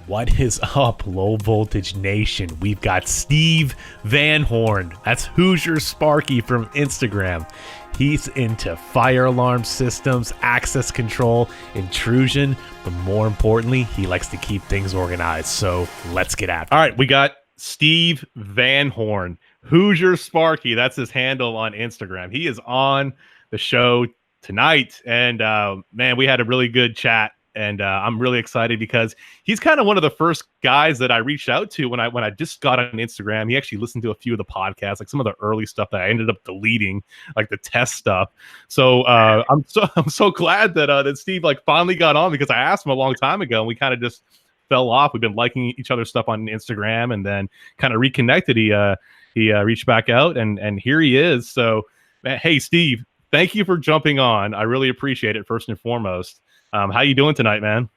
What is up, Low Voltage Nation? We've got Steve Vanhorn. That's Hoosier Sparky from Instagram. He's into fire alarm systems, access control, intrusion, but more importantly, he likes to keep things organized. So let's get after it. All right, we got Steve Vanhorn, Hoosier Sparky. That's his handle on Instagram. He is on the show tonight, and man, we had a really good chat. And I'm really excited because he's kind of one of the first guys that I reached out to when I just got on Instagram. He actually listened to a few of the podcasts, like some of the early stuff that I ended up deleting, like the test stuff. So I'm so glad that that Steve like finally got on, because I asked him a long time ago and we kind of just fell off. We've been liking each other's stuff on Instagram and then kind of reconnected. He reached back out and here he is. So man, hey Steve, thank you for jumping on. I really appreciate it, first and foremost. How you doing tonight, man?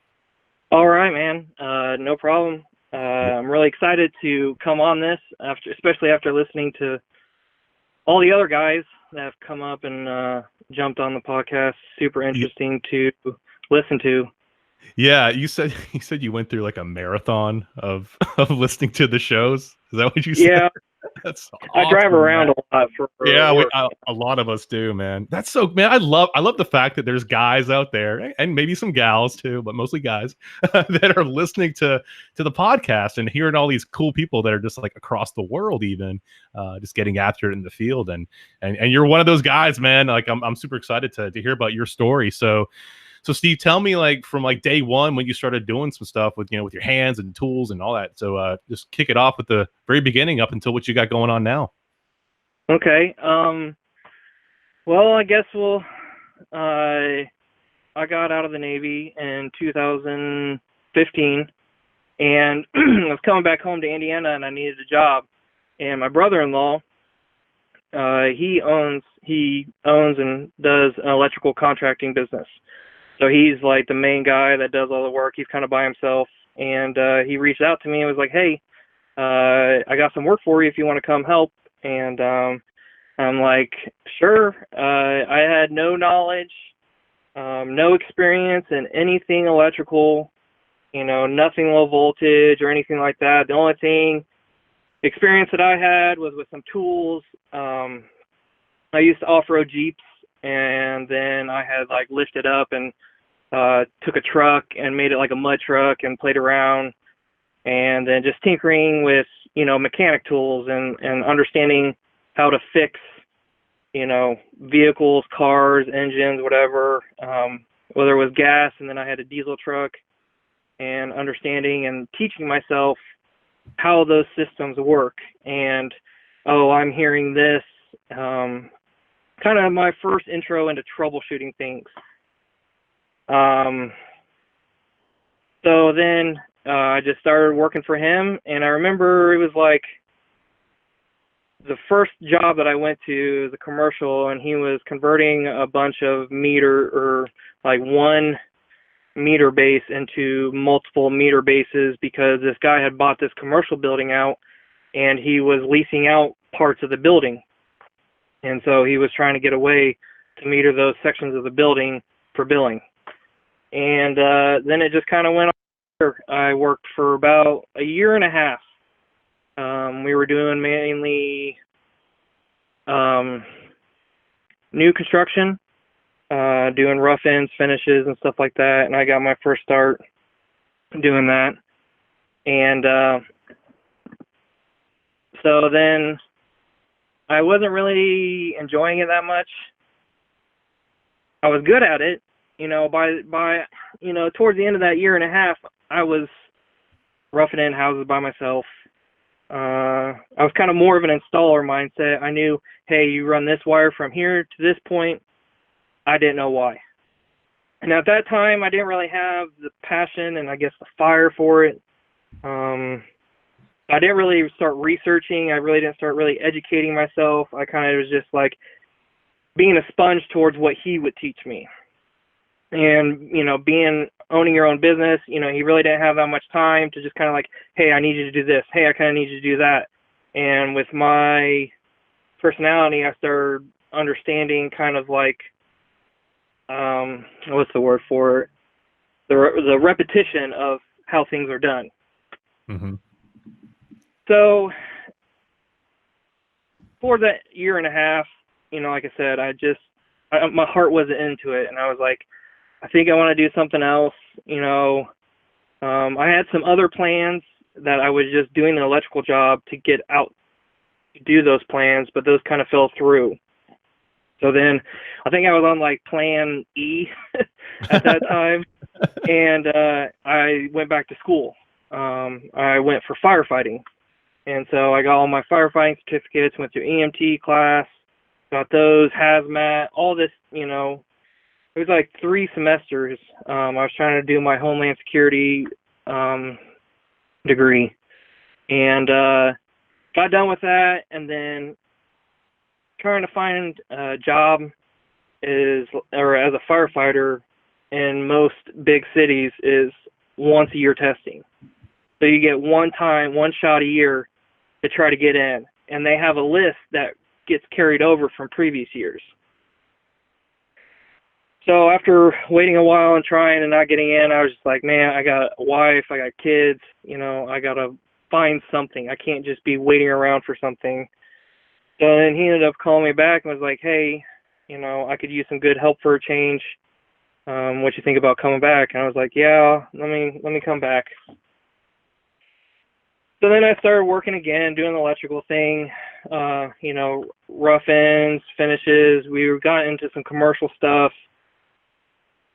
All right, man. No problem. I'm really excited to come on this, especially after listening to all the other guys that have come up and jumped on the podcast. Super interesting to listen to. Yeah, you said you went through like a marathon of listening to the shows. Is that what you said? Yeah. That's awesome, I drive around a lot for a lot of us do, man. That's so, man. I love the fact that there's guys out there, and maybe some gals too, but mostly guys that are listening to the podcast and hearing all these cool people that are just like across the world, even just getting after it in the field. And you're one of those guys, man. Like I'm super excited to hear about your story. So Steve, tell me, like, from like day one when you started doing some stuff with, with your hands and tools and all that. So just kick it off with the very beginning up until what you got going on now. Okay. Well, I guess I got out of the Navy in 2015, and I was coming back home to Indiana, and I needed a job. And my brother-in-law, he owns and does an electrical contracting business. So he's like the main guy that does all the work. He's kind of by himself. And he reached out to me and was like, hey, I got some work for you if you want to come help. And I'm like, sure. I had no knowledge, no experience in anything electrical, nothing low voltage or anything like that. The only experience that I had was with some tools. I used to off-road Jeeps, and then I had like lifted up and took a truck and made it like a mud truck and played around, and then just tinkering with mechanic tools and understanding how to fix vehicles, cars, engines, whatever, whether it was gas, and then I had a diesel truck, and understanding and teaching myself how those systems work. And I'm hearing this, kind of my first intro into troubleshooting things. So then I just started working for him, and I remember it was like the first job that I went to was a commercial, and he was converting a bunch of one meter base into multiple meter bases, because this guy had bought this commercial building out, and he was leasing out parts of the building. And so he was trying to get away to meter those sections of the building for billing. And then it just kind of went on. I worked for about a year and a half. We were doing mainly new construction, doing rough ends, finishes, and stuff like that. And I got my first start doing that. And so then I wasn't really enjoying it that much. I was good at it, by towards the end of that year and a half, I was roughing in houses by myself. I was kind of more of an installer mindset. I knew, hey, you run this wire from here to this point. I didn't know why. And at that time, I didn't really have the passion and I guess the fire for it. I didn't really start researching. I really didn't start really educating myself. I kind of was just like being a sponge towards what he would teach me. And, owning your own business, he really didn't have that much time to just kind of like, hey, I need you to do this. Hey, I kind of need you to do that. And with my personality, I started understanding kind of like, what's the word for it? The repetition of how things are done. Mm-hmm. So for that year and a half, like I said, my heart wasn't into it, and I was like, I think I want to do something else. I had some other plans that I was just doing an electrical job to get out to do those plans, but those kind of fell through. So then I think I was on like plan E at that time, and I went back to school. I went for firefighting, and so I got all my firefighting certificates, went through EMT class, got those, hazmat, all this, it was like 3 semesters. I was trying to do my Homeland Security degree, and got done with that, and then trying to find a job as a firefighter in most big cities is once a year testing. So you get one shot a year to try to get in, and they have a list that gets carried over from previous years. So after waiting a while and trying and not getting in, I was just like, man, I got a wife, I got kids, I got to find something. I can't just be waiting around for something. So then he ended up calling me back and was like, hey, I could use some good help for a change. What you think about coming back? And I was like, yeah, let me come back. So then I started working again, doing the electrical thing, rough ends, finishes. We got into some commercial stuff.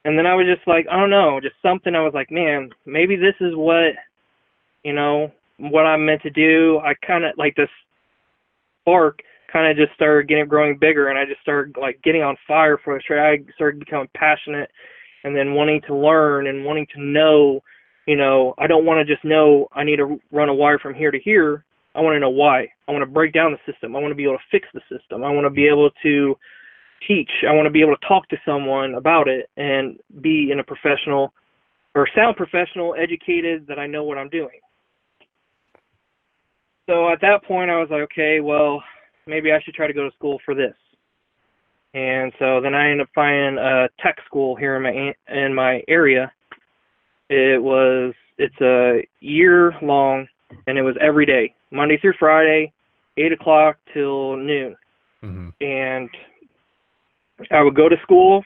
And then I was just like, I don't know, just something. I was like, man, maybe this is what I'm meant to do. I kind of like this spark kind of just started growing bigger, and I just started like getting on fire for it. I started becoming passionate, and then wanting to learn and wanting to know. I don't want to just know I need to run a wire from here to here. I want to know why. I want to break down the system. I want to be able to fix the system. I want to be able to teach. I want to be able to talk to someone about it and be in a professional or sound professional, educated, that I know what I'm doing. So at that point I was like, okay, well, maybe I should try to go to school for this. And so then I ended up finding a tech school here in my area. It's a year long, and it was every day, Monday through Friday, 8 o'clock till noon. Mm-hmm. And I would go to school,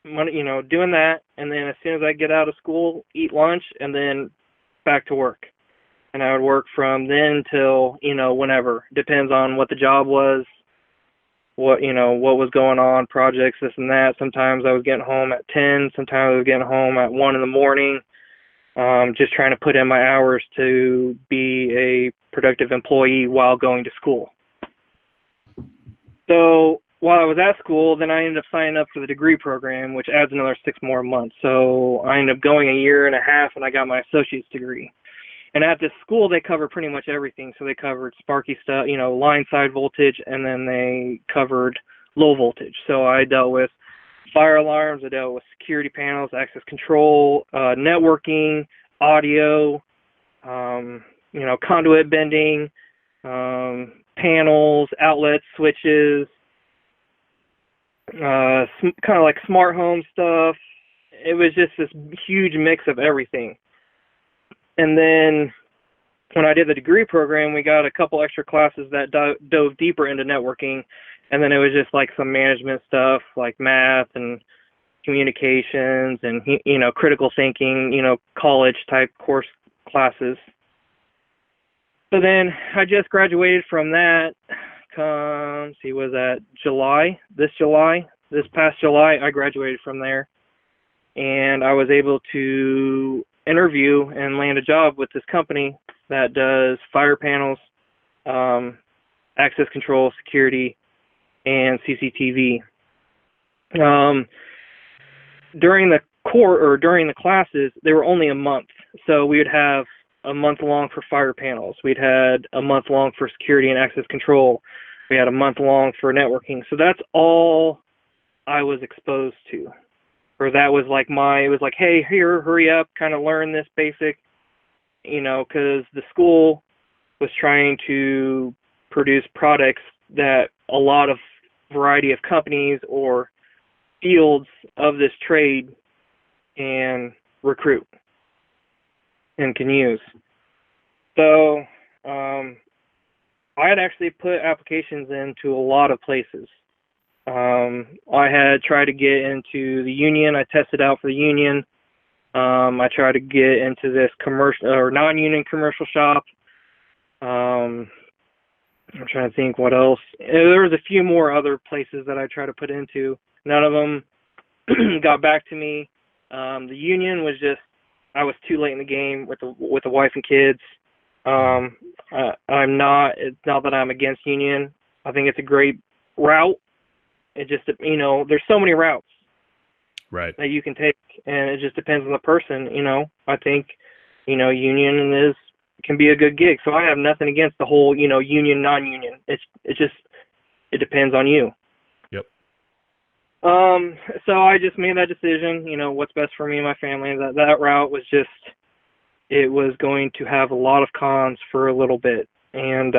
doing that, and then as soon as I get out of school, eat lunch, and then back to work. And I would work from then till, whenever. Depends on what the job was, what was going on, projects, this and that. Sometimes I was getting home at 10, sometimes I was getting home at 1 in the morning, just trying to put in my hours to be a productive employee while going to school. So while I was at school, then I ended up signing up for the degree program, which adds another 6 more months. So I ended up going a year and a half, and I got my associate's degree. And at this school, they covered pretty much everything. So they covered Sparky stuff, line side voltage, and then they covered low voltage. So I dealt with fire alarms, I dealt with security panels, access control, networking, audio, conduit bending, panels, outlets, switches, kind of like smart home stuff. It was just this huge mix of everything. And then when I did the degree program, we got a couple extra classes that dove deeper into networking. And then it was just like some management stuff like math and communications and, critical thinking, college type course classes. So then I just graduated from that. Was that July? This past July, I graduated from there. And I was able to interview and land a job with this company that does fire panels, access control, security, and CCTV. During the classes, they were only a month. So we would have a month long for fire panels. We'd had a month long for security and access control. We had a month long for networking. So that's all I was exposed to. Or that was like it was like, hey, here, hurry up, kind of learn this basic, because the school was trying to produce products that a lot of variety of companies or fields of this trade can recruit and can use. So I had actually put applications into a lot of places. I had tried to get into the union. I tested out for the union. I tried to get into this commercial or non-union commercial shop. I'm trying to think what else. There was a few more other places that I tried to put into. None of them got back to me. The union was just, I was too late in the game with the wife and kids. I'm not, it's not that I'm against union. I think it's a great route. It just, there's so many routes Right. that you can take, and it just depends on the person. I think, union can be a good gig. So I have nothing against the whole, union, non-union. It depends on you. Yep. So I just made that decision, what's best for me and my family. That route was just, it was going to have a lot of cons for a little bit. And,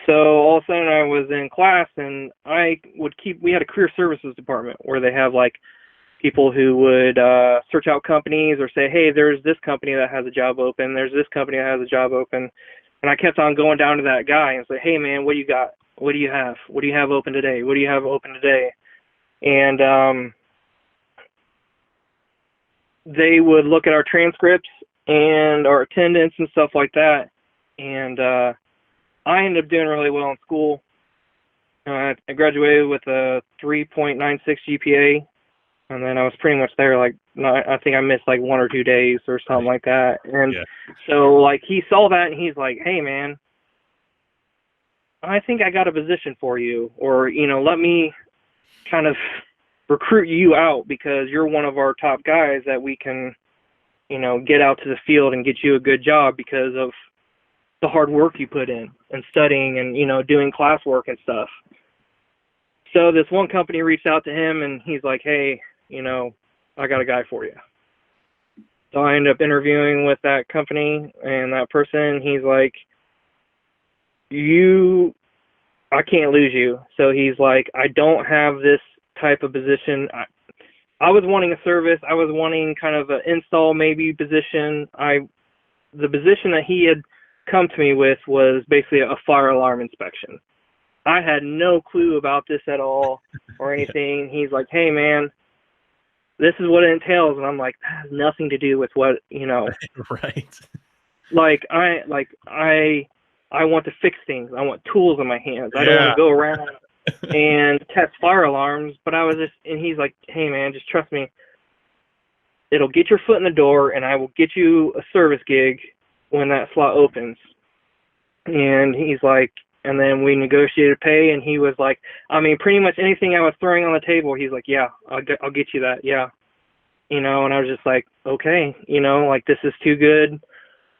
so all of a sudden I was in class, and we had a career services department where they have like people who would search out companies or say, hey, there's this company that has a job open. There's this company that has a job open. And I kept on going down to that guy and say, hey man, what do you got? What do you have? What do you have open today? What do you have open today? And they would look at our transcripts and our attendance and stuff like that. And I ended up doing really well in school. I graduated with a 3.96 GPA, and then I was pretty much there. I think I missed like 1 or 2 days or something like that. And so like he saw that, and he's like, hey man, I think I got a position for you, or let me kind of recruit you out because you're one of our top guys that we can get out to the field and get you a good job because of the hard work you put in and studying and doing classwork and stuff. So this one company reached out to him, and he's like, hey, I got a guy for you. So I ended up interviewing with that company and that person. He's like, I can't lose you. So he's like, I don't have this type of position. I was wanting a service. I was wanting kind of an install maybe position. The position that he had come to me with was basically a fire alarm inspection. I had no clue about this at all or anything. He's like, hey man, this is what it entails. And I'm like, that has nothing to do with what, Right. I want to fix things. I want tools in my hands. I don't want to go around and test fire alarms. But and he's like, hey man, just trust me. It'll get your foot in the door, and I will get you a service gig when that slot opens. And he's like, and then we negotiated pay, and he was like, pretty much anything I was throwing on the table, he's like, yeah, I'll get you that. Yeah. And I was just like, okay, this is too good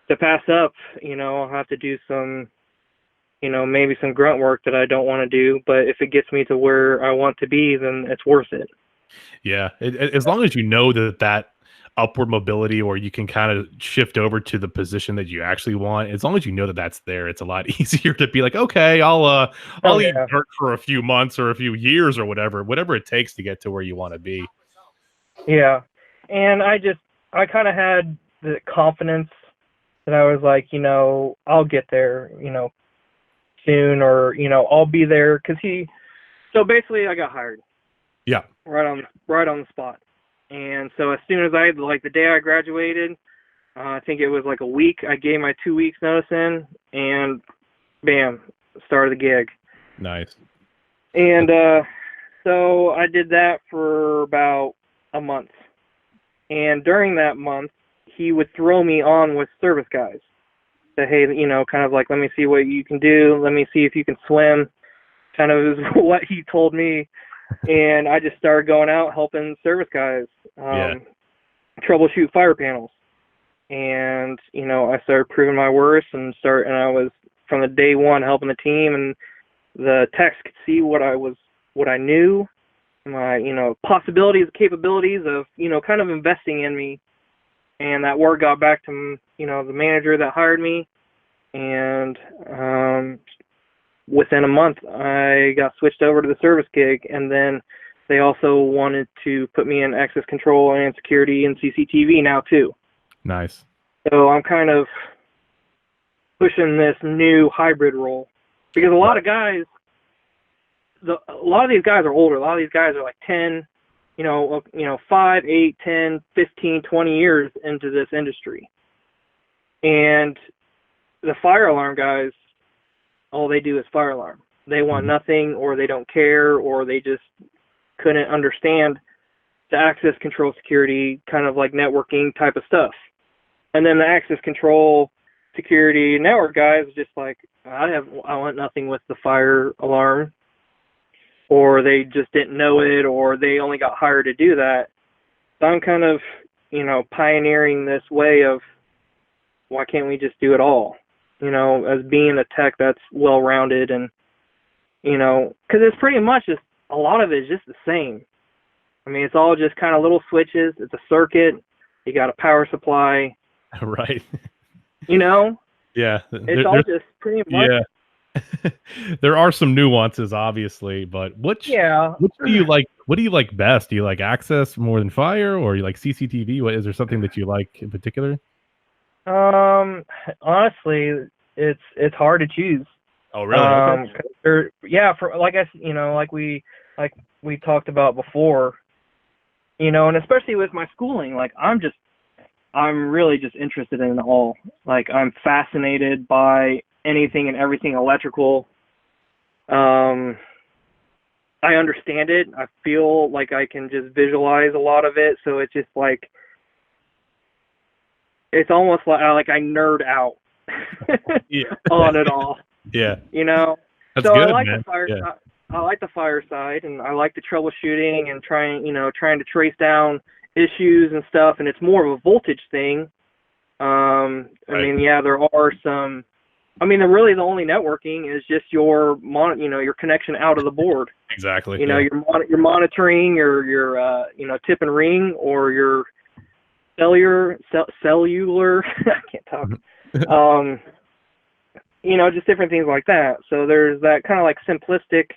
to pass up. I'll have to do some, maybe some grunt work that I don't want to do, but if it gets me to where I want to be, then it's worth it. Yeah. As long as that upward mobility, or you can kind of shift over to the position that you actually want, as long as that's there, it's a lot easier to be like, okay, I'll eat dirt for a few months or a few years or whatever it takes to get to where you want to be. Yeah. And I kind of had the confidence that I was like, I'll get there, soon, or, I'll be there. So basically I got hired. Yeah. Right on the spot. And so as soon as the day I graduated, I think it was like a week, I gave my 2 weeks notice in, and bam, started the gig. Nice. And so I did that for about a month. And during that month, he would throw me on with service guys. Say, hey, kind of like, let me see what you can do. Let me see if you can swim. Kind of is what he told me. And I just started going out helping service guys troubleshoot fire panels. And, I started proving my worth and I was from the day one helping the team, and the techs could see what I knew, my, possibilities, capabilities of, kind of investing in me. And that word got back to, the manager that hired me. And within a month, I got switched over to the service gig. And then they also wanted to put me in access control and security and CCTV now, too. Nice. So I'm kind of pushing this new hybrid role, because a lot of guys, a lot of these guys are older. A lot of these guys are like 10, 5, 8, 10, 15, 20 years into this industry. And the fire alarm guys, all they do is fire alarm. They want nothing, or they don't care, or they just couldn't understand the access control security, kind of like networking type of stuff. And then the access control security network guys just like, I want nothing with the fire alarm, or they just didn't know it, or they only got hired to do that. So I'm kind of, pioneering this way of, why can't we just do it all? As being a tech that's well-rounded, and, because it's pretty much just, a lot of it is just the same. I mean, it's all just kind of little switches. It's a circuit. You got a power supply. Right. Yeah. It's all just pretty much. Yeah. There are some nuances, obviously, but which do you like? What do you like best? Do you like access more than fire, or you like CCTV? Is there something that you like in particular? Honestly, it's hard to choose. Oh, really? Okay. Like we talked about before, and especially with my schooling, like I'm really just interested in it all. Like, I'm fascinated by anything and everything electrical. I understand it. I feel like I can just visualize a lot of it. So it's just like, it's almost like I nerd out on it all. Yeah. That's so good, I like man. the fire. Yeah. I like the Fireside, and I like the troubleshooting and trying to trace down issues and stuff. And it's more of a voltage thing. I mean, yeah, there are some. I mean, really the only networking is just your your connection out of the board. Exactly. You're monitoring your tip and ring, or your cellular. I can't talk. Just different things like that. So there's that kind of like simplistic,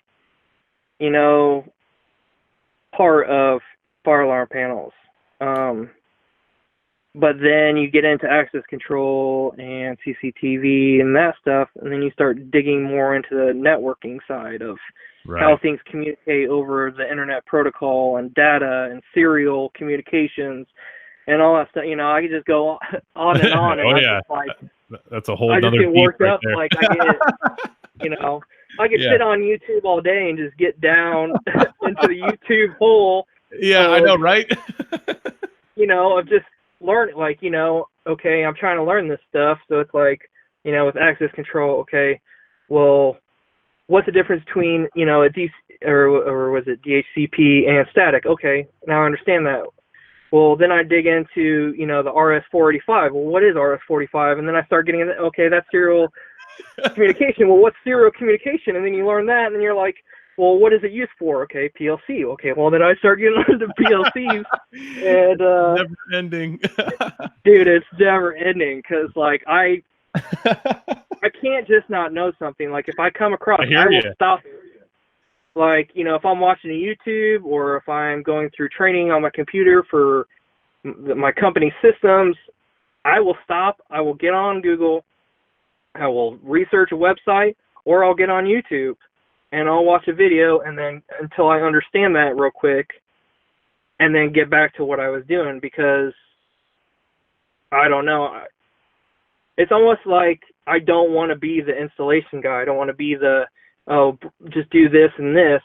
part of fire alarm panels. But then you get into access control and CCTV and that stuff, and then you start digging more into the networking side of how things communicate over the internet protocol and data and serial communications and all that stuff. I could just go on and on. And that's a whole. I just get worked up. There. Like I get, I could sit on YouTube all day and just get down into the YouTube hole. Yeah, I know, right? Of just learn, okay, I'm trying to learn this stuff. So it's like, with access control, okay, well, what's the difference between, a DC or was it DHCP and static? Okay, now I understand that. Well, then I dig into, the RS-485. Well, what is RS-485? And then I start getting, okay, that's serial communication. Well, what's serial communication? And then you learn that, and then you're like, well, what is it used for? Okay, PLC. Okay, well, then I start getting into PLCs. And, never ending. Dude, it's never ending, because, I can't just not know something. Like, if I come across it, I will stop it. Like, if I'm watching a YouTube, or if I'm going through training on my computer for my company systems, I will stop. I will get on Google. I will research a website, or I'll get on YouTube and I'll watch a video, and then until I understand that real quick, and then get back to what I was doing, because I don't know. It's almost like I don't want to be the installation guy. I don't want to be the, just do this and this.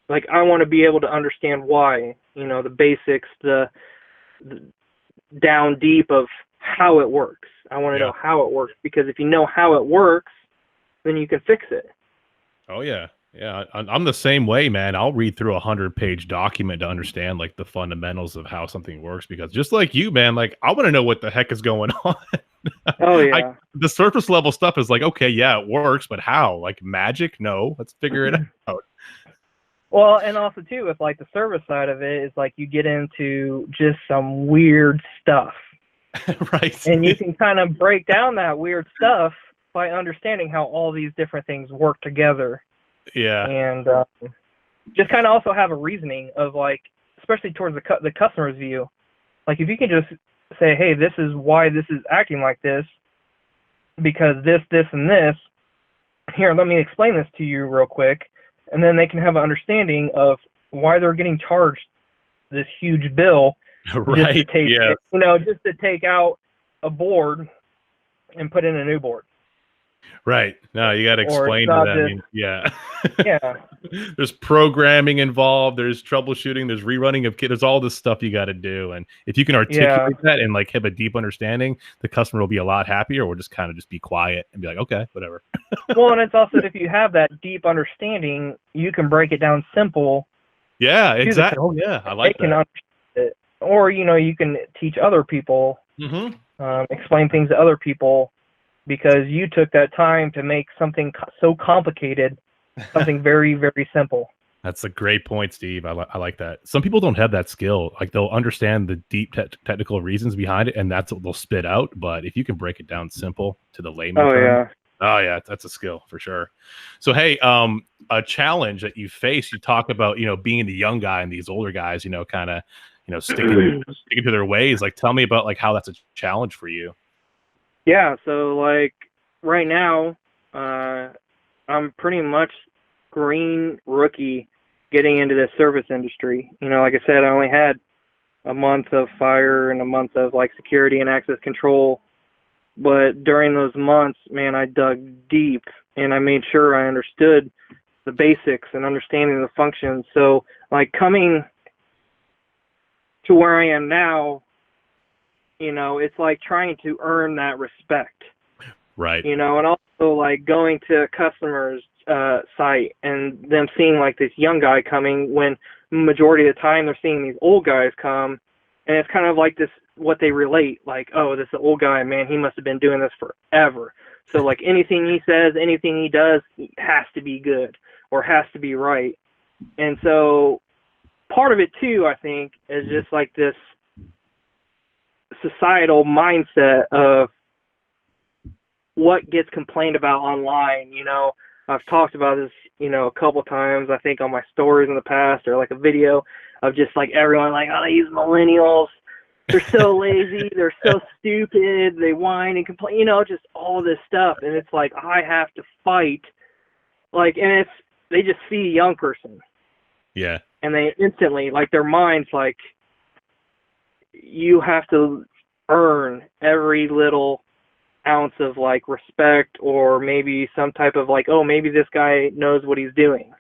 Like, I want to be able to understand why, the basics, the down deep of how it works. I want to know how it works, because if you know how it works, then you can fix it. Oh, yeah. Yeah, I'm the same way, man. I'll read through 100-page document to understand the fundamentals of how something works, because just like you, man, I want to know what the heck is going on. Oh yeah. The surface level stuff is okay, yeah, it works, but how? Magic? No, let's figure it out. Well, and also too, with the service side of it, is you get into just some weird stuff. Right. And you can kind of break down that weird stuff by understanding how all these different things work together. Yeah. And just kind of also have a reasoning of especially towards the customer's view. If you can just say, hey, this is why this is acting like this, because this, and this. Here, let me explain this to you real quick. And then they can have an understanding of why they're getting charged this huge bill Right. just to take, Yeah. just to take out a board and put in a new board. Right. No, you got to explain to them. I mean, yeah. Yeah. There's programming involved. There's troubleshooting. There's rerunning of kit. There's all this stuff you got to do. And if you can articulate that and like have a deep understanding, the customer will be a lot happier, or just kind of just be quiet and be like, okay, whatever. Well, and it's also, if you have that deep understanding, you can break it down simple. Yeah, exactly. Oh, yeah. I like they that. Can understand it. Or, you can teach other people, explain things to other people, because you took that time to make something so complicated, something very, very simple. That's a great point, Steve. I like that. Some people don't have that skill. Like, they'll understand the deep technical reasons behind it, and that's what they'll spit out. But if you can break it down simple to the layman term, that's a skill for sure. So, hey, a challenge that you face, you talk about, being the young guy and these older guys, kind of, sticking to their ways. Like, tell me about like how that's a challenge for you. Yeah, so like right now, I'm pretty much green rookie getting into the service industry. Like I said, I only had a month of fire and a month of like security and access control. But during those months, man, I dug deep and I made sure I understood the basics and understanding the functions. So like coming to where I am now, it's like trying to earn that respect. Right. And also like going to a customer's site and them seeing like this young guy coming, when majority of the time they're seeing these old guys come, and it's kind of like this, what they relate, like, oh, this old guy, man, he must have been doing this forever. So like anything he says, anything he does has to be good or has to be right. And so part of it too, I think, is just like this societal mindset of what gets complained about online. I've talked about this, a couple times, I think, on my stories in the past, or like a video of just like everyone like, oh, these millennials, they're so lazy, they're so stupid, they whine and complain, just all this stuff. And it's like, I have to fight, like, and they just see a young person. Yeah. And they instantly, like, their mind's like, you have to earn every little ounce of like respect, or maybe some type of like, oh, maybe this guy knows what he's doing.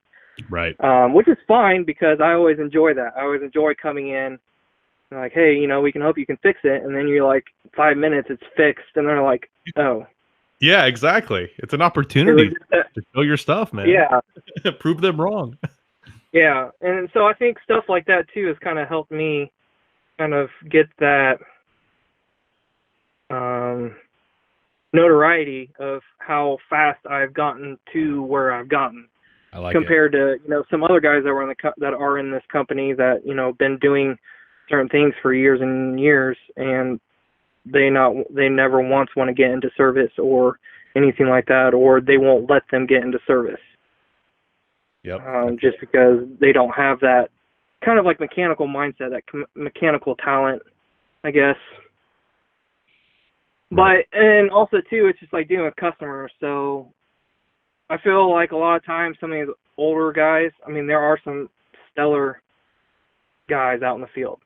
Right. Which is fine, because I always enjoy that. I always enjoy coming in and like, hey, we can hope you can fix it. And then you're like, 5 minutes, it's fixed. And they're like, oh. Yeah, exactly. It's an opportunity to show your stuff, man. Yeah. Prove them wrong. Yeah. And so I think stuff like that too has kind of helped me kind of get that notoriety of how fast I've gotten to where I've gotten. I like compared to some other guys that were that are in this company that been doing certain things for years and years, and they never once want to get into service or anything like that, or they won't let them get into service. Yep. Just because they don't have that kind of like mechanical mindset, that mechanical talent, I guess. But, and also too, it's just like dealing with customers. So I feel like a lot of times some of these older guys, I mean, there are some stellar guys out in the field.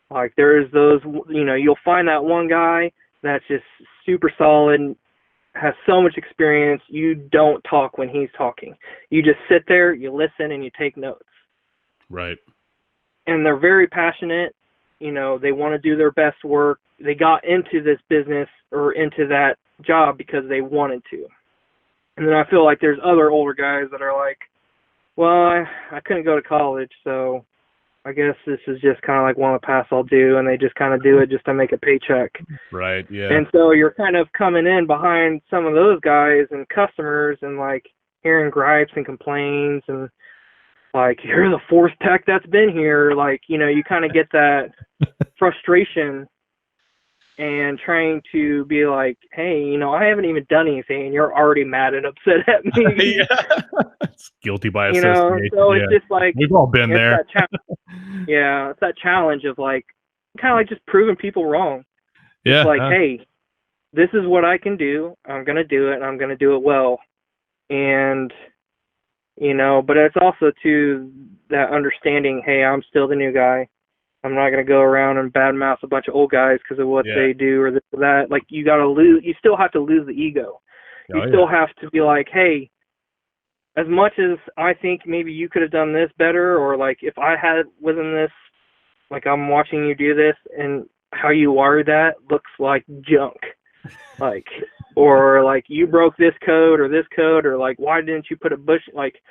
Like there's those, you'll find that one guy that's just super solid, has so much experience. You don't talk when he's talking. You just sit there, you listen, and you take notes. Right. And they're very passionate. They want to do their best work. They got into this business or into that job because they wanted to. And then I feel like there's other older guys that are like, well, I couldn't go to college, so I guess this is just kind of like one of the paths I'll do, and they just kind of do it just to make a paycheck. Right, yeah. And so you're kind of coming in behind some of those guys and customers and like hearing gripes and complaints, and like, you're the fourth tech that's been here. Like, you kind of get that frustration and trying to be like, hey, I haven't even done anything, and you're already mad and upset at me. Yeah. It's guilty by association. So it's just like, we've all been there. It's that challenge of like, kind of like just proving people wrong. Yeah. It's like, hey, this is what I can do. I'm going to do it, and I'm going to do it well. And, but it's also to that understanding, hey, I'm still the new guy. I'm not going to go around and badmouth a bunch of old guys because of what they do or this or that. Like, you still have to lose the ego. You still have to be like, hey, as much as I think maybe you could have done this better, or like if I was in this, like I'm watching you do this and how you wired that looks like junk. Like, or like you broke this code, or like, why didn't you put a bush, like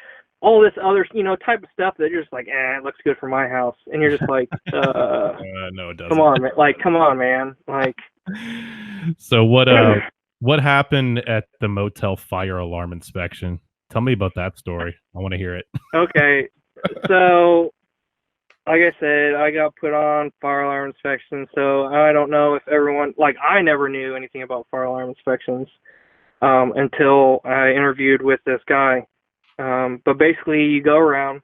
all this other, type of stuff that you're just like, it looks good for my house. And you're just like, no, it doesn't. Come on, man. Like, come on, man. Like, so what happened at the motel fire alarm inspection? Tell me about that story. I want to hear it. Okay. So, like I said, I got put on fire alarm inspection. So I don't know if everyone, like, I never knew anything about fire alarm inspections until I interviewed with this guy. But basically, you go around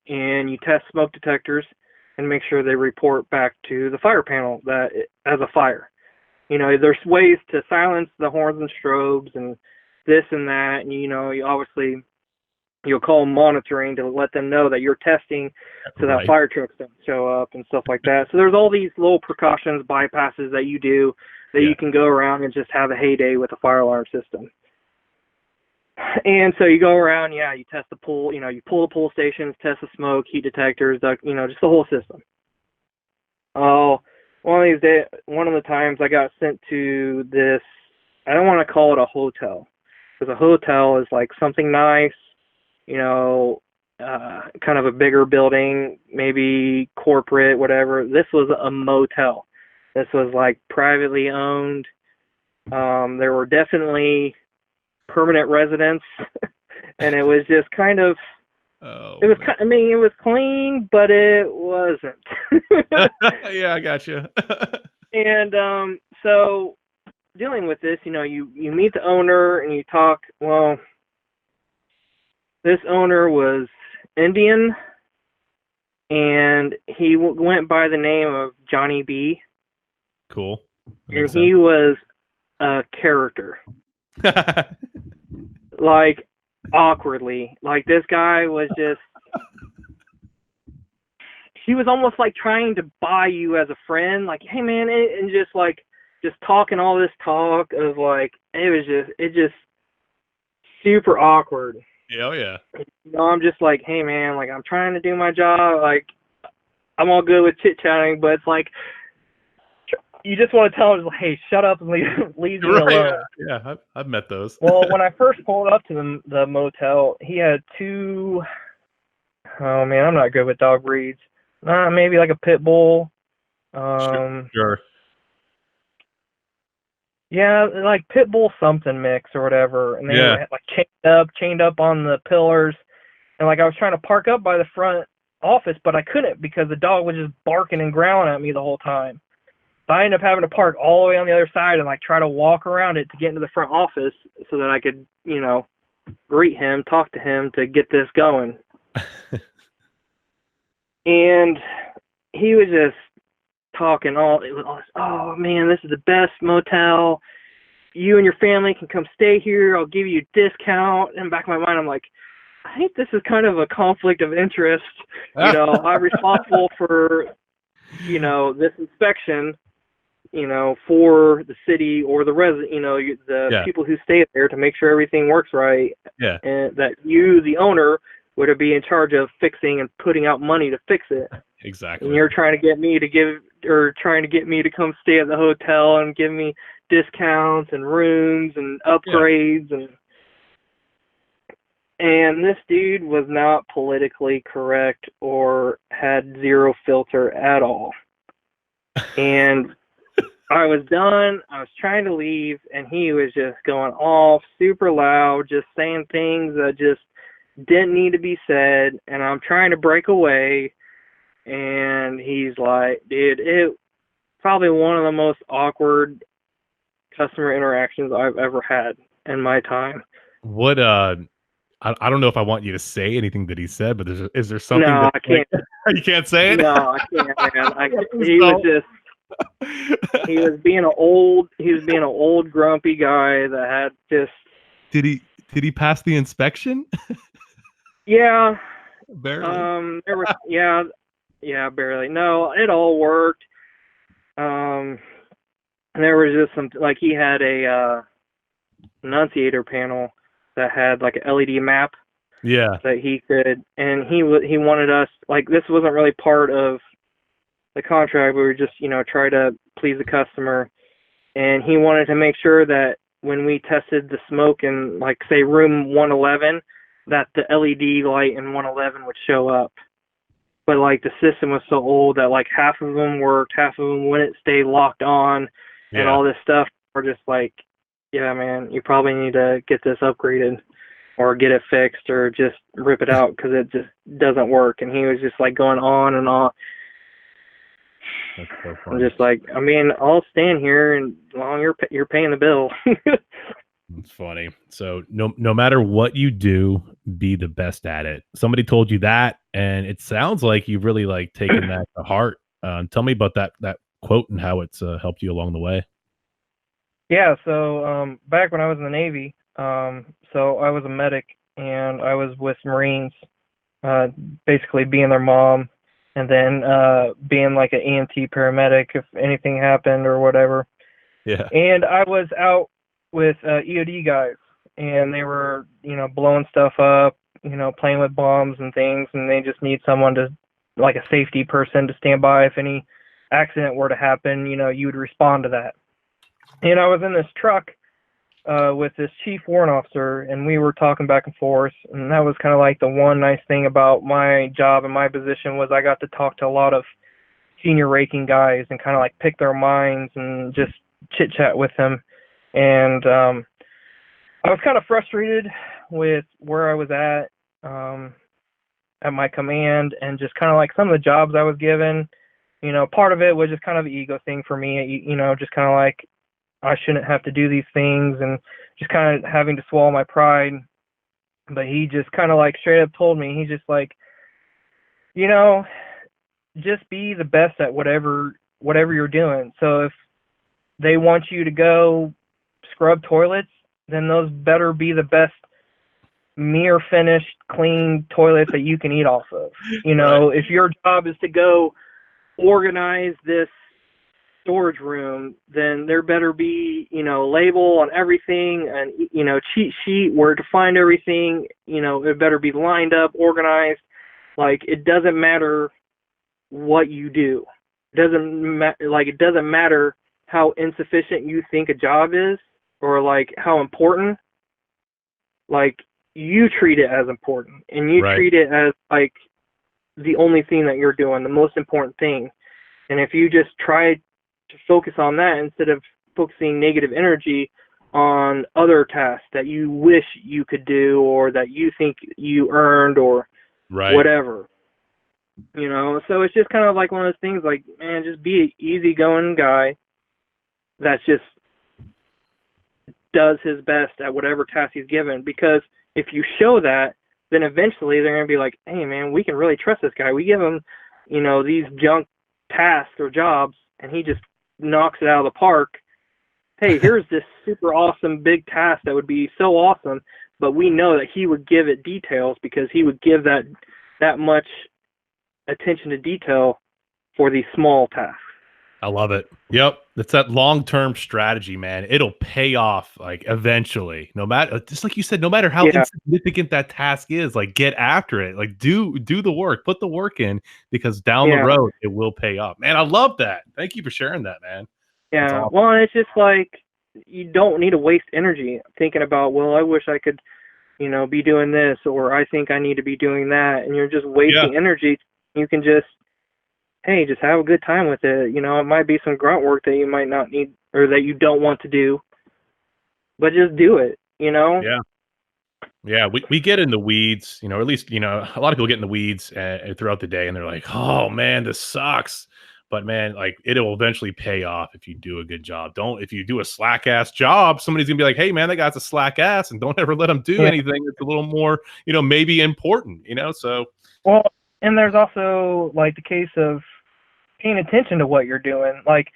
and you test smoke detectors and make sure they report back to the fire panel that as a fire. There's ways to silence the horns and strobes and this and that, and you obviously you'll call monitoring to let them know that you're testing so that fire trucks don't show up and stuff like that. So there's all these little precautions, bypasses that you do that you can go around and just have a heyday with a fire alarm system. And so you go around, you test the pool, you pull the pull stations, test the smoke, heat detectors, just the whole system. Oh, one of the times I got sent to this, I don't want to call it a hotel, because a hotel is like something nice, kind of a bigger building, maybe corporate, whatever. This was a motel. This was like privately owned. There were definitely permanent residents, and it was just kind of, it was clean, but it wasn't. Yeah, I got you. And so dealing with this, you meet the owner and you talk. Well, this owner was Indian, and he went by the name of Johnny B. Cool. And he was a character. Like, awkwardly. Like, this guy was just, he was almost like trying to buy you as a friend. Like, hey man, and just talking all this talk of like, it just super awkward. Oh yeah. I'm just like, hey man, like I'm trying to do my job. Like, I'm all good with chit chatting, but it's like, you just want to tell him, hey, shut up and leave me alone. Yeah, I've met those. Well, when I first pulled up to the motel, he had two, oh man, I'm not good with dog breeds. Maybe like a pit bull. Sure. Yeah, like pit bull something mix or whatever. And they were like chained up on the pillars. And like I was trying to park up by the front office, but I couldn't because the dog was just barking and growling at me the whole time. So I ended up having to park all the way on the other side and like try to walk around it to get into the front office so that I could, greet him, talk to him to get this going. And he was just talking oh man, this is the best motel. You and your family can come stay here. I'll give you a discount. In the back of my mind, I'm like, I think this is kind of a conflict of interest. I'm responsible for, this inspection, for the city or the resident, the people who stay there to make sure everything works right. Yeah. And that you, the owner, would be in charge of fixing and putting out money to fix it. Exactly. And you're trying to get me to come stay at the hotel and give me discounts and rooms and upgrades and this dude was not politically correct or had zero filter at all. And I was done. I was trying to leave, and he was just going off super loud, just saying things that just didn't need to be said. And I'm trying to break away, and he's like, dude, it probably one of the most awkward customer interactions I've ever had in my time. What I don't know if I want you to say anything that he said, but is there something? No, I can't. You can't say it. No, I can't, man. He was just He was being an old grumpy guy that had just. Did he pass the inspection? Yeah. Barely. There was yeah, barely. No, it all worked. Um, there was just some, like, he had a annunciator panel that had like an LED map Yeah. that he could, and he wanted us, like, this wasn't really part of the contract. We were just, try to please the customer, and he wanted to make sure that when we tested the smoke in, like, say, room 111, that the LED light in 111 would show up. But, like, the system was so old that, like, half of them worked, half of them wouldn't stay locked on, and all this stuff. We're just like, yeah, man, you probably need to get this upgraded or get it fixed or just rip it out because it just doesn't work. And he was just, like, going on and on. That's so I'm funny. just like, I mean, I'll stand here and as long as you're paying the bill. It's funny. So no matter what you do, be the best at it. Somebody told you that, and it sounds like you've really like taken that to heart. Tell me about that quote and how it's helped you along the way. Yeah, so back when I was in the Navy, so I was a medic and I was with Marines, basically being their mom, and then being like an EMT paramedic if anything happened or whatever. Yeah. And I was out with EOD guys, and they were, blowing stuff up, playing with bombs and things, and they just need someone to, like a safety person, to stand by if any accident were to happen. You would respond to that. And I was in this truck with this chief warrant officer, and we were talking back and forth, and that was kind of like the one nice thing about my job and my position was I got to talk to a lot of senior ranking guys and kind of like pick their minds and just chit chat with them. And I was kind of frustrated with where I was at my command, and just kind of like some of the jobs I was given. Part of it was just kind of an ego thing for me. Just kind of like I shouldn't have to do these things, and just kind of having to swallow my pride. But he just kind of like straight up told me, he's just like, just be the best at whatever you're doing. So if they want you to go scrub toilets, then those better be the best mirror finished, clean toilets that you can eat off of. Right. If your job is to go organize this storage room, then there better be, label on everything and, cheat sheet where to find everything. It better be lined up, organized. Like, it doesn't matter what you do. It doesn't matter how insufficient you think a job is or like how important. Like, you treat it as important, and you treat it as like the only thing that you're doing, the most important thing. And if you just try to focus on that instead of focusing negative energy on other tasks that you wish you could do or that you think you earned or whatever, so it's just kind of like one of those things, like, man, just be an easygoing guy that's just does his best at whatever task he's given. Because if you show that, then eventually they're going to be like, hey, man, we can really trust this guy. We give him, these junk tasks or jobs, and he just knocks it out of the park. Hey, here's this super awesome big task that would be so awesome, but we know that he would give it details because he would give that much attention to detail for these small tasks. I love it. Yep. It's that long-term strategy, man. It'll pay off like eventually. No matter, just like you said, no matter how insignificant that task is, like get after it. Like do the work, put the work in, because down the road it will pay off. Man, I love that. Thank you for sharing that, man. Yeah. Awesome. Well, it's just like you don't need to waste energy thinking about, well, I wish I could, be doing this, or I think I need to be doing that, and you're just wasting energy. You can just, hey, just have a good time with it. It might be some grunt work that you might not need or that you don't want to do, but just do it, Yeah. Yeah. We get in the weeds, or at least, a lot of people get in the weeds throughout the day and they're like, oh man, this sucks. But man, like it'll eventually pay off if you do a good job. If you do a slack ass job, somebody's gonna be like, hey man, that guy's a slack ass, and don't ever let him do anything that's a little more, maybe important, so. Well, and there's also like the case of, paying attention to what you're doing. Like,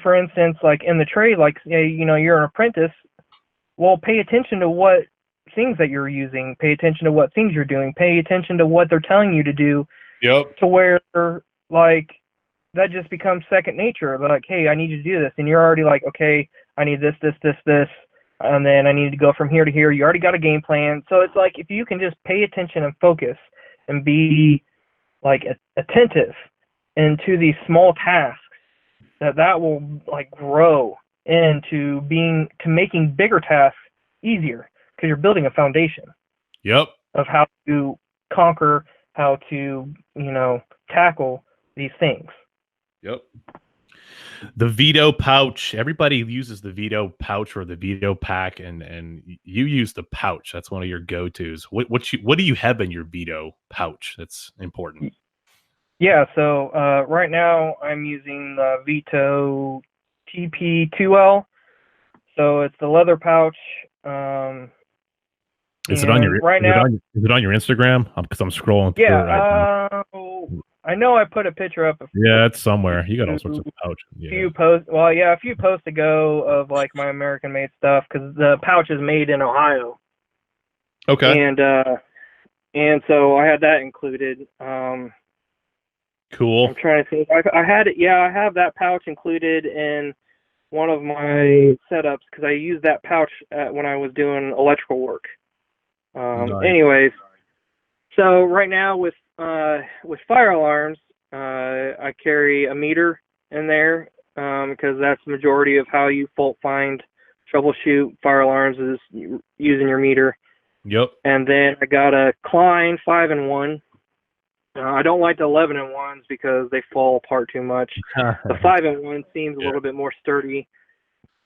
for instance, like in the trade, like, you're an apprentice. Well, pay attention to what things that you're using. Pay attention to what things you're doing. Pay attention to what they're telling you to do. Yep. To where, like, that just becomes second nature. Like, hey, I need you to do this. And you're already like, okay, I need this, and then I need to go from here to here. You already got a game plan. So it's like, if you can just pay attention and focus and be, like, attentive into these small tasks, that will, like, grow into making bigger tasks easier, because you're building a foundation. Yep. Of how to conquer, how to, tackle these things. Yep. The Veto pouch. Everybody uses the Veto pouch or the Veto pack, and you use the pouch. That's one of your go-tos. What do you have in your Veto pouch that's important? Yeah, so right now I'm using the Veto TP2L. So it's the leather pouch. Is it on your Instagram? Because I'm scrolling through. Yeah, I know I put a picture up. Yeah, it's somewhere. You got all sorts of pouches. Yeah. A few posts ago of, like, my American-made stuff, because the pouch is made in Ohio. Okay. And so I had that included. Cool. I'm trying to think. I had it. Yeah, I have that pouch included in one of my setups, because I used that pouch when I was doing electrical work. Nice. Anyways, so right now with fire alarms, I carry a meter in there, because that's the majority of how you fault find, troubleshoot fire alarms, is using your meter. Yep. And then I got a Klein 5-in-1. I don't like the 11-in-1s because they fall apart too much. The 5-in-1 seems a little bit more sturdy,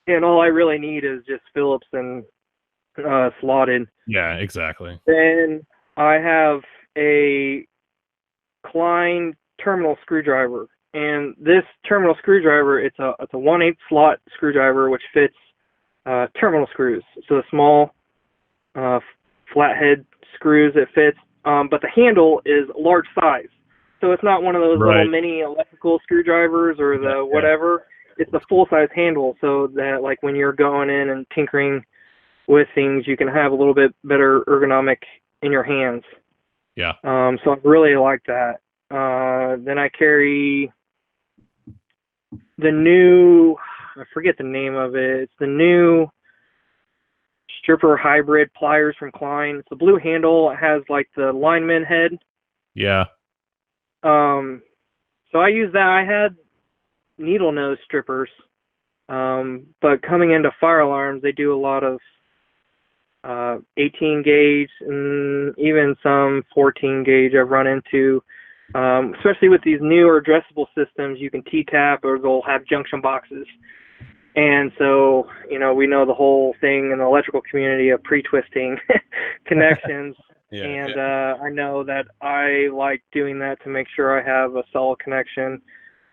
and all I really need is just Phillips and slotted. Yeah, exactly. Then I have a Klein terminal screwdriver, and this terminal screwdriver, it's a 1/8 slot screwdriver, which fits terminal screws. So the small flathead screws it fits, but the handle is large size. So it's not one of those little mini electrical screwdrivers or the whatever. It's the full size handle, so that, like, when you're going in and tinkering with things, you can have a little bit better ergonomic in your hands. Yeah. So I really like that. Then I carry the new, I forget the name of it. It's the new stripper hybrid pliers from Klein. It's a blue handle. It has, like, the lineman head. Yeah. So I use that. I had needle nose strippers, but coming into fire alarms, they do a lot of 18 gauge and even some 14 gauge I've run into, especially with these newer addressable systems. You can T-tap, or they'll have junction boxes. And so, we know the whole thing in the electrical community of pre-twisting connections. I know that I like doing that to make sure I have a solid connection,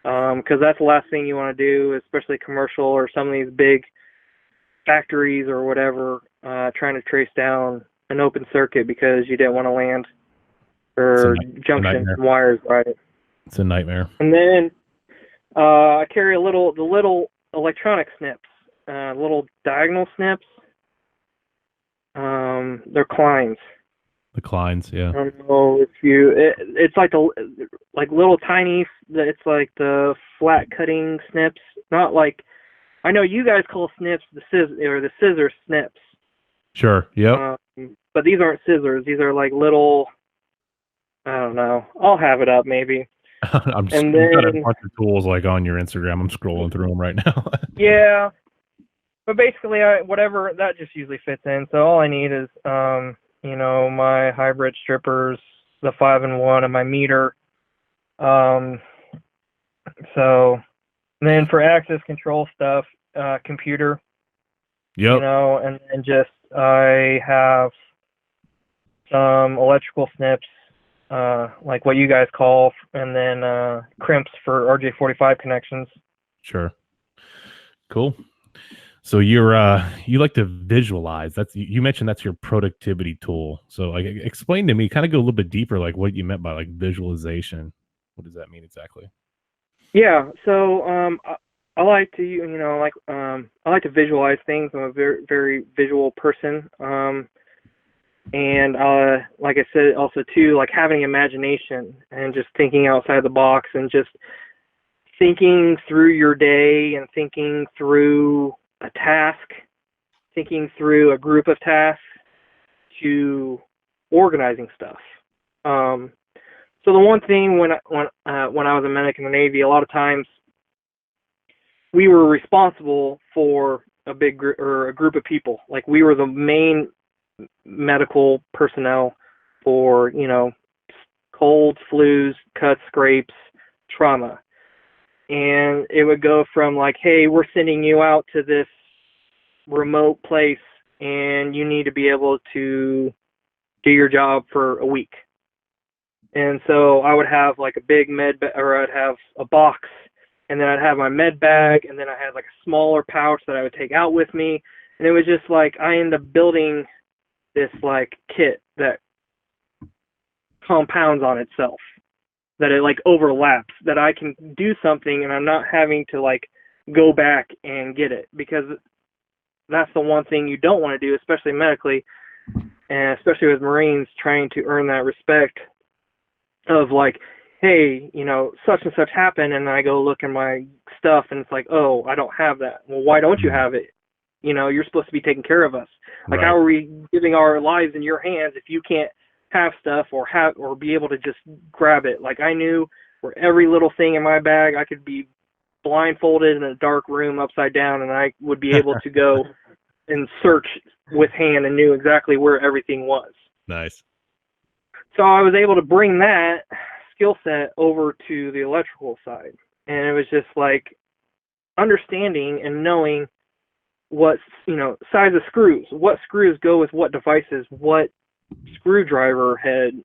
because that's the last thing you want to do, especially commercial or some of these big factories or whatever, trying to trace down an open circuit because you didn't want to land or junction wires right. It's a nightmare. And then I carry the little electronic snips, little diagonal snips. They're Kleins. The Kleins, yeah. I don't know if it's like little tiny. It's like the flat cutting snips. Not like, I know you guys call snips the scissor snips. Sure. Yep. But these aren't scissors. These are like little. I don't know. I'll have it up maybe. I'm just got a bunch of tools, like, on your Instagram. I'm scrolling through them right now. Yeah. But basically, whatever, that just usually fits in. So all I need is, my hybrid strippers, the 5-in-1, and my meter. So then for access control stuff, computer. Yep. And just I have some electrical snips, like what you guys call, and then crimps for RJ45 connections. Sure. Cool. So you like to visualize. You mentioned that's your productivity tool. So, like, explain to me, kind of go a little bit deeper, like what you meant by, like, visualization. What does that mean exactly? Yeah, so I like to I like to visualize things. I'm a very very visual person. And like I said, also too, like having imagination and just thinking outside the box and just thinking through your day and thinking through a task, thinking through a group of tasks to organizing stuff. Um, so the one thing when I was a medic in the Navy, a lot of times we were responsible for a big or a group of people. Like we were the main medical personnel for, colds, flus, cuts, scrapes, trauma. And it would go from like, hey, we're sending you out to this remote place and you need to be able to do your job for a week. And so I would have like a big or I'd have a box, and then I'd have my med bag, and then I had like a smaller pouch that I would take out with me. And it was just like I ended up building this like kit that compounds on itself, that it like overlaps, that I can do something and I'm not having to like go back and get it, because that's the one thing you don't want to do, especially medically, and especially with Marines trying to earn that respect of like, hey, such and such happened, and I go look in my stuff and it's like, oh, I don't have that. Well, why don't you have it? You're supposed to be taking care of us. Like, Right. how are we giving our lives in your hands if you can't have stuff or be able to just grab it? Like, I knew where every little thing in my bag, I could be blindfolded in a dark room upside down, and I would be able to go and search with hand and knew exactly where everything was. Nice. So I was able to bring that skill set over to the electrical side. And it was just like understanding and knowing what, size of screws, what screws go with what devices, what screwdriver head,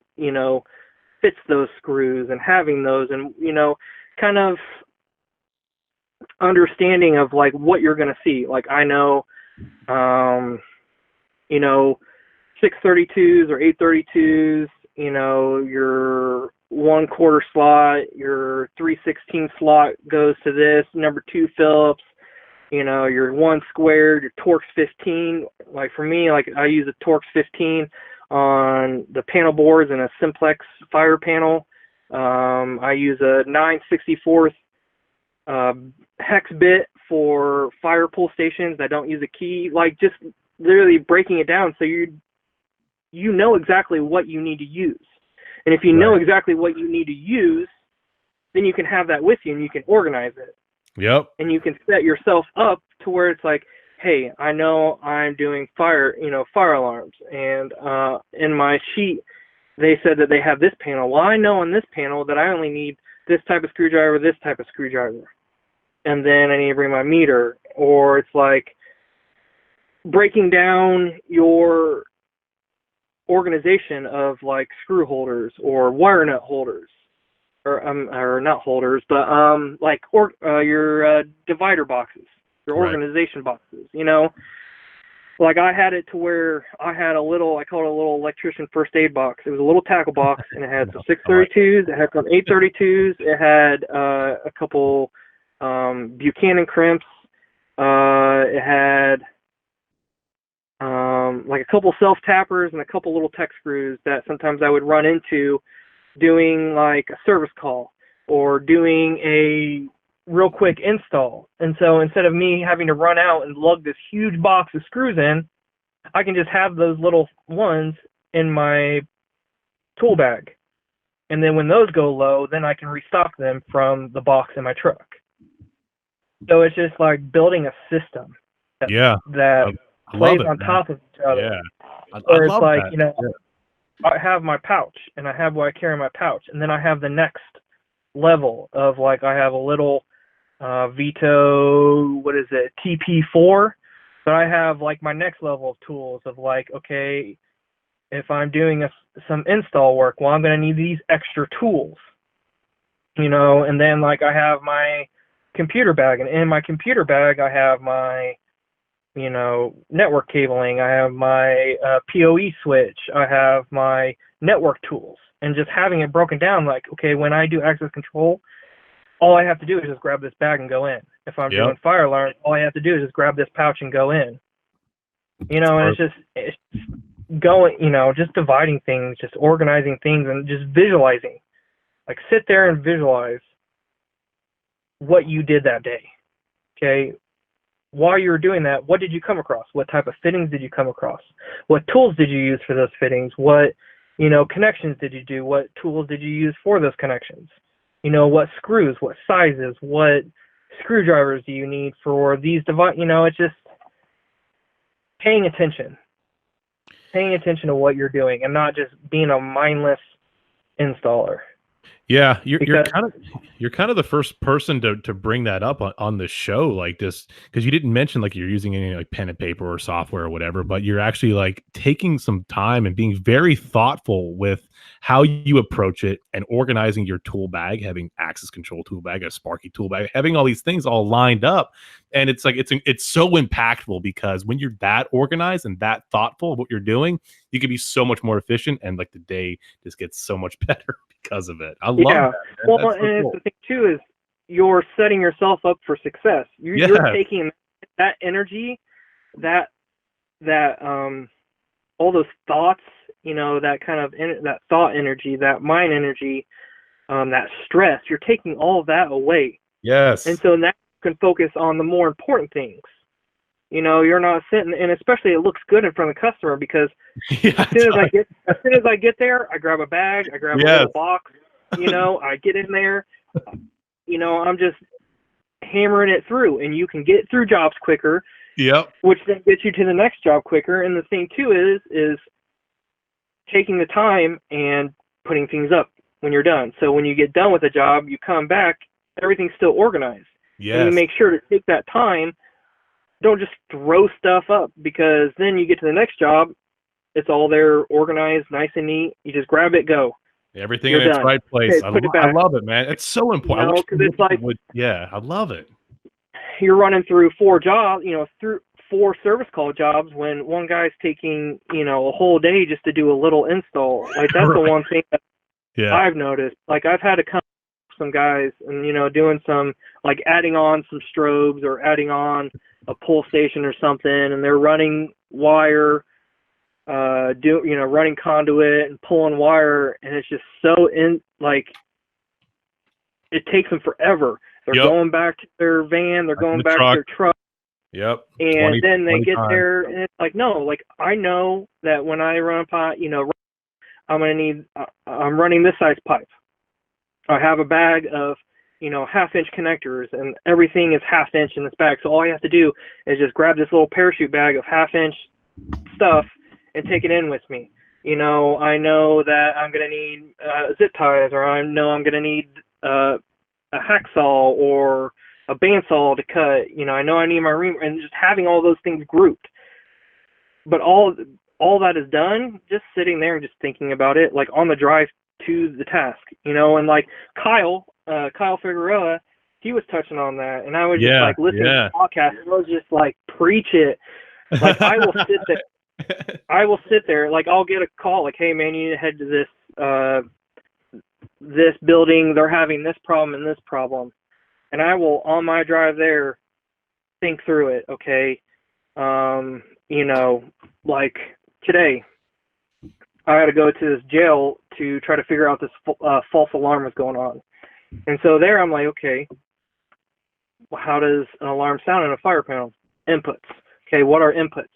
fits those screws, and having those, and, kind of understanding of like what you're going to see. Like I know, 632s or 832s, your 1/4 slot, your 3/16 slot goes to this, number 2 Phillips, your 1 squared, your Torx 15. Like for me, like I use a Torx 15 on the panel boards and a simplex fire panel. I use a 9/64 hex bit for fire pull stations. I don't use a key. Like just literally breaking it down so you know exactly what you need to use. And if you know exactly what you need to use, then you can have that with you and you can organize it. Yep. And you can set yourself up to where it's like, hey, I know I'm doing fire alarms. And in my sheet, they said that they have this panel. Well, I know on this panel that I only need this type of screwdriver, this type of screwdriver. And then I need to bring my meter. Or it's like breaking down your organization of like screw holders or wire nut holders, or not holders, but your divider boxes, your organization boxes. Like I had it to where I had I call it a little electrician first aid box. It was a little tackle box, and it had some 632s, it had some 832s, it had a couple Buchanan crimps, it had like a couple self-tappers and a couple little tech screws that sometimes I would run into doing like a service call or doing a real quick install. And so instead of me having to run out and lug this huge box of screws in, I can just have those little ones in my tool bag. And then when those go low, then I can restock them from the box in my truck. So it's just like building a system that plays on top of each other. Yeah. Or it's like, I have my pouch, and I have what I carry in my pouch, and then I have the next level of like I have a little Vito, TP4. So I have like my next level of tools of like, okay, if I'm doing some install work, well, I'm going to need these extra tools, and then like I have my computer bag, and in my computer bag I have my network cabling, I have my PoE switch, I have my network tools, and just having it broken down like, okay, when I do access control, all I have to do is just grab this bag and go in. If I'm doing fire alarms, all I have to do is just grab this pouch and go in. And it's going, just dividing things, just organizing things, and just visualizing. Like, sit there and visualize what you did that day. Okay. While you were doing that, what did you come across? What type of fittings did you come across? What tools did you use for those fittings? What, connections did you do? What tools did you use for those connections? What screws, what sizes, what screwdrivers do you need for these devices? It's just paying attention to what you're doing and not just being a mindless installer. Yeah, you're kind of the first person to bring that up on the show like this, because you didn't mention like you're using any like pen and paper or software or whatever, but you're actually like taking some time and being very thoughtful with how you approach it and organizing your tool bag, having access control tool bag, a Sparky tool bag, having all these things all lined up. And it's like it's so impactful, because when you're that organized and that thoughtful of what you're doing, you can be so much more efficient, and like the day just gets so much better because of it. I love that. Well, and cool. The thing too is you're setting yourself up for success. You're taking that energy, that all those thoughts, that kind of that thought energy, that mind energy, that stress. You're taking all of that away. Yes. And so now you can focus on the more important things. You're not sitting, and especially it looks good in front of the customer, because as soon as I get there, I grab a bag, I grab a little box, I get in there, I'm just hammering it through, and you can get through jobs quicker. Yep. Which then gets you to the next job quicker. And the thing too is taking the time and putting things up when you're done. So when you get done with a job, you come back, everything's still organized. Yes. And you make sure to take that time. Don't just throw stuff up, because then you get to the next job, it's all there, organized, nice and neat. You just grab it, go. Everything in its right place. Okay, I love it, man. It's so important. It's like, I love it. You're running through 4 jobs, through 4 service call jobs, when one guy's taking, a whole day just to do a little install. Like, that's the one thing that I've noticed. Like, I've had to come some guys and, doing some, like, adding on some strobes or adding on a pull station or something, and they're running wire, running conduit and pulling wire, and it's just so it takes them forever. They're going back to their van, they're going back to their truck. Yep. And then they get there, and it's like, no, like, I know that when I run a pipe, I'm running this size pipe. I have a bag of, 1/2-inch connectors, and everything is 1/2-inch in this bag. So all I have to do is just grab this little parachute bag of 1/2-inch stuff and take it in with me. I know that I'm going to need zip ties, or I know I'm going to need a hacksaw or a bandsaw to cut. I know I need my reamer, and just having all those things grouped. But all that is done, just sitting there and just thinking about it, like on the drive to the task, and like Kyle Figueroa, he was touching on that, and I was just like listening to the podcast, and I was just like, preach it. Like, I will sit there, like, I'll get a call, like, hey man, you need to head to this building, they're having this problem and this problem. And I will, on my drive there, think through it, okay? Like today, I had to go to this jail to try to figure out this false alarm was going on. And so there I'm like, okay, well, how does an alarm sound in a fire panel? Inputs. Okay, what are inputs?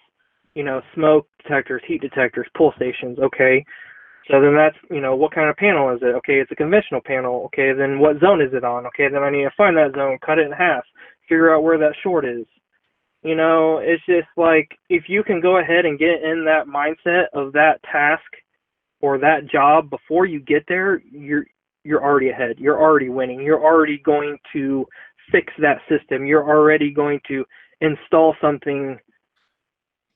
Smoke detectors, heat detectors, pull stations. Okay, so then that's, what kind of panel is it? Okay, it's a conventional panel. Okay, then what zone is it on? Okay, then I need to find that zone, cut it in half, figure out where that short is. It's just like, if you can go ahead and get in that mindset of that task or that job before you get there, you're already ahead. You're already winning. You're already going to fix that system. You're already going to install something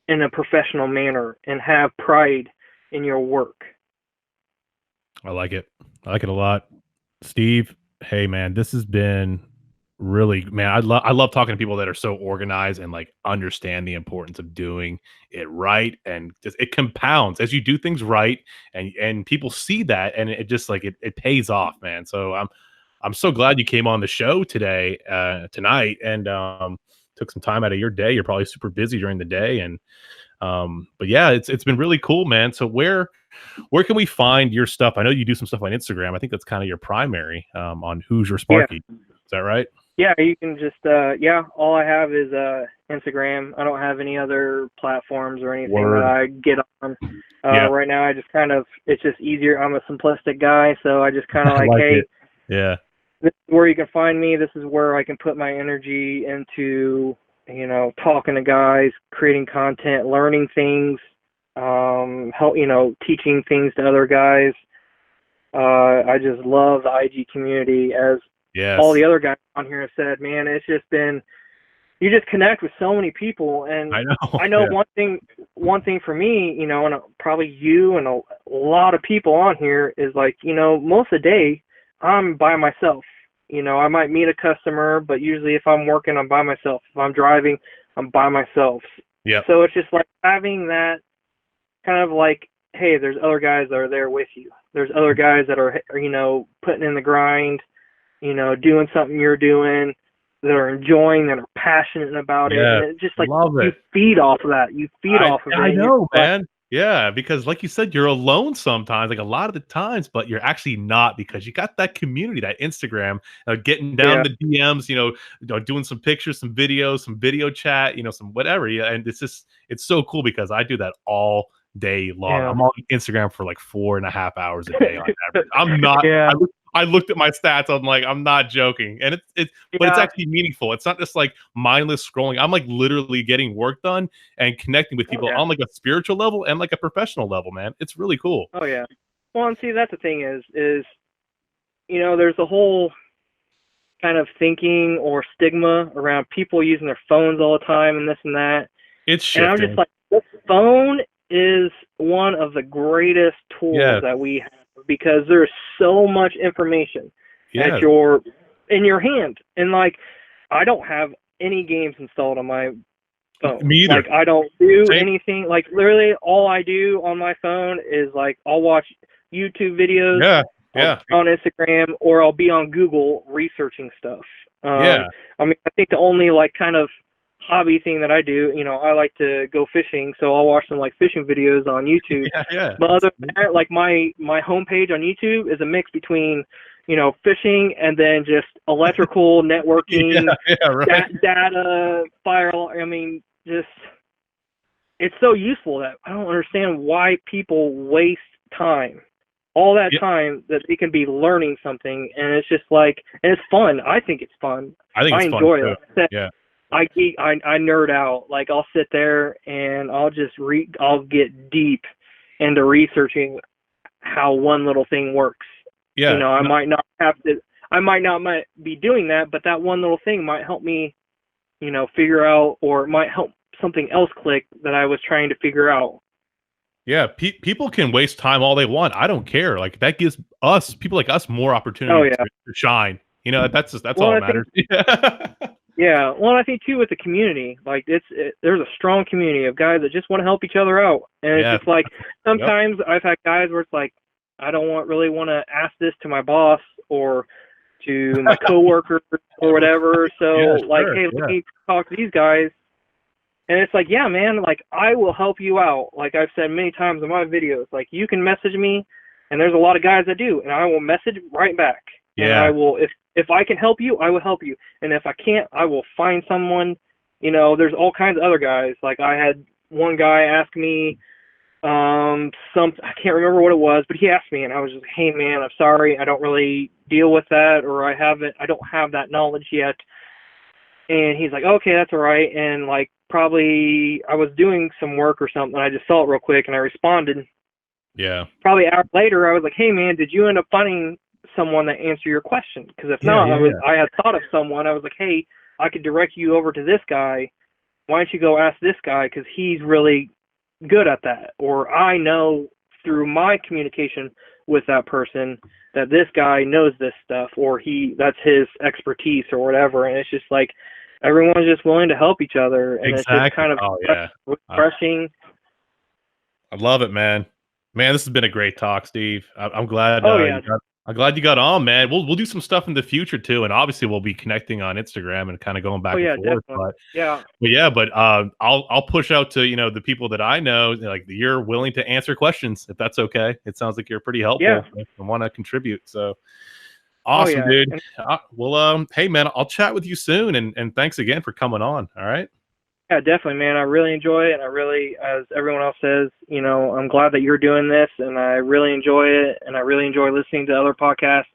in a professional manner and have pride in your work. I like it. I like it a lot. Steve, hey man, this has been really, man, I love talking to people that are so organized and like understand the importance of doing it right, and just it compounds as you do things right, and people see that, and it just like it pays off, man. So I'm so glad you came on the show tonight, and took some time out of your day. You're probably super busy during the day, and but yeah, it's been really cool, man. So where can we find your stuff? I know you do some stuff on Instagram. I think that's kind of your primary on Hoosier Sparky. Is that right? Yeah, you can just all I have is Instagram. I don't have any other platforms or anything that I get on. Right now I just it's just easier. I'm a simplistic guy, so I just kind of like, hey, yeah, this is where you can find me. This is where I can put my energy into, talking to guys, creating content, learning things, teaching things to other guys. I just love the IG community, as all the other guys on here have said. Man, it's just been, you just connect with so many people, and I know one thing for me, and probably you and a lot of people on here is like, most of the day I'm by myself. I might meet a customer, but usually if I'm working, I'm by myself. If I'm driving, I'm by myself. Yeah. So it's just like having that kind of like, hey, there's other guys that are there with you. There's other guys that are, putting in the grind, doing something you're doing, that are enjoying, that are passionate about it. And it's just like, you feed off of that. You feed off of it. I know, man. Yeah, because like you said, you're alone sometimes, like a lot of the times, but you're actually not, because you got that community, that Instagram, getting down the DMs, doing some pictures, some videos, some video chat, some whatever. Yeah, and it's so cool because I do that all day long. I'm on Instagram for like 4.5 hours a day on average. I'm not. I looked at my stats. I'm like, I'm not joking, and but it's actually meaningful. It's not just like mindless scrolling. I'm like literally getting work done and connecting with people on like a spiritual level and like a professional level, man. It's really cool. Oh yeah. Well, and see, that's the thing is there's a whole kind of thinking or stigma around people using their phones all the time and this and that. It's shifting. And I'm just like, the phone is one of the greatest tools that we have, because there's so much information in your hand. And like, I don't have any games installed on my phone. Me either. Like, I don't do anything. Like, literally all I do on my phone is like, I'll watch YouTube videos on Instagram, or I'll be on Google researching stuff. I mean, I think the only like kind of hobby thing that I do, I like to go fishing, so I'll watch some like fishing videos on YouTube. But other than that, like my homepage on YouTube is a mix between, fishing and then just electrical networking, data, fire. I mean, just, it's so useful that I don't understand why people waste time. All that time that they can be learning something, and it's just like, and it's fun. I think it's fun. I enjoy it. Yeah. I nerd out. Like, I'll sit there and I'll just I'll get deep into researching how one little thing works. Yeah. I might not be doing that, but that one little thing might help me, figure out, or it might help something else click that I was trying to figure out. Yeah, people can waste time all they want. I don't care. Like, that gives people like us more opportunity to shine. That's all that matters. Yeah, well, I think too with the community, like there's a strong community of guys that just want to help each other out, and it's just like sometimes I've had guys where it's like, I don't really want to ask this to my boss or to my coworkers or whatever, so hey, let me talk to these guys, and it's like, yeah, man, like, I will help you out. Like I've said many times in my videos, like, you can message me, and there's a lot of guys that do, and I will message right back. And I will, if I can help you, I will help you. And if I can't, I will find someone. There's all kinds of other guys. Like, I had one guy ask me I can't remember what it was, but he asked me, and I was just, hey man, I'm sorry, I don't really deal with that, or I don't have that knowledge yet. And he's like, okay, that's all right. And like, probably I was doing some work or something. I just saw it real quick and I responded. Yeah. Probably an hour later, I was like, hey man, did you end up finding someone that answer your question? Because if not, I had thought of someone. I was like, hey, I could direct you over to this guy. Why don't you go ask this guy, because he's really good at that. Or I know through my communication with that person that this guy knows this stuff, or that's his expertise or whatever. And it's just like, everyone's just willing to help each other, and it's just kind of refreshing. I love it, man. Man, this has been a great talk, Steve. I'm glad. I'm glad you got on, man. We'll do some stuff in the future too, and obviously we'll be connecting on Instagram and kind of going Oh back and yeah, forth. definitely. Yeah. But I'll push out to the people that I know, like you're willing to answer questions if that's okay. It sounds like you're pretty Yeah. helpful and want to contribute. So Oh awesome, yeah. dude. Hey man, I'll chat with you soon, and thanks again for coming on. All right. Yeah, definitely, man. I really enjoy it, and I really, as everyone else says, I'm glad that you're doing this, and I really enjoy it, and I really enjoy listening to other podcasts.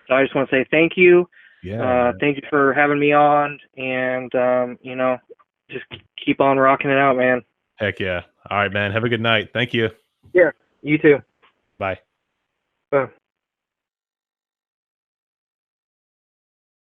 So I just want to say thank you. Yeah. Thank you for having me on, and just keep on rocking it out, man. Heck yeah. All right, man. Have a good night. Thank you. Yeah. You too. Bye. Bye.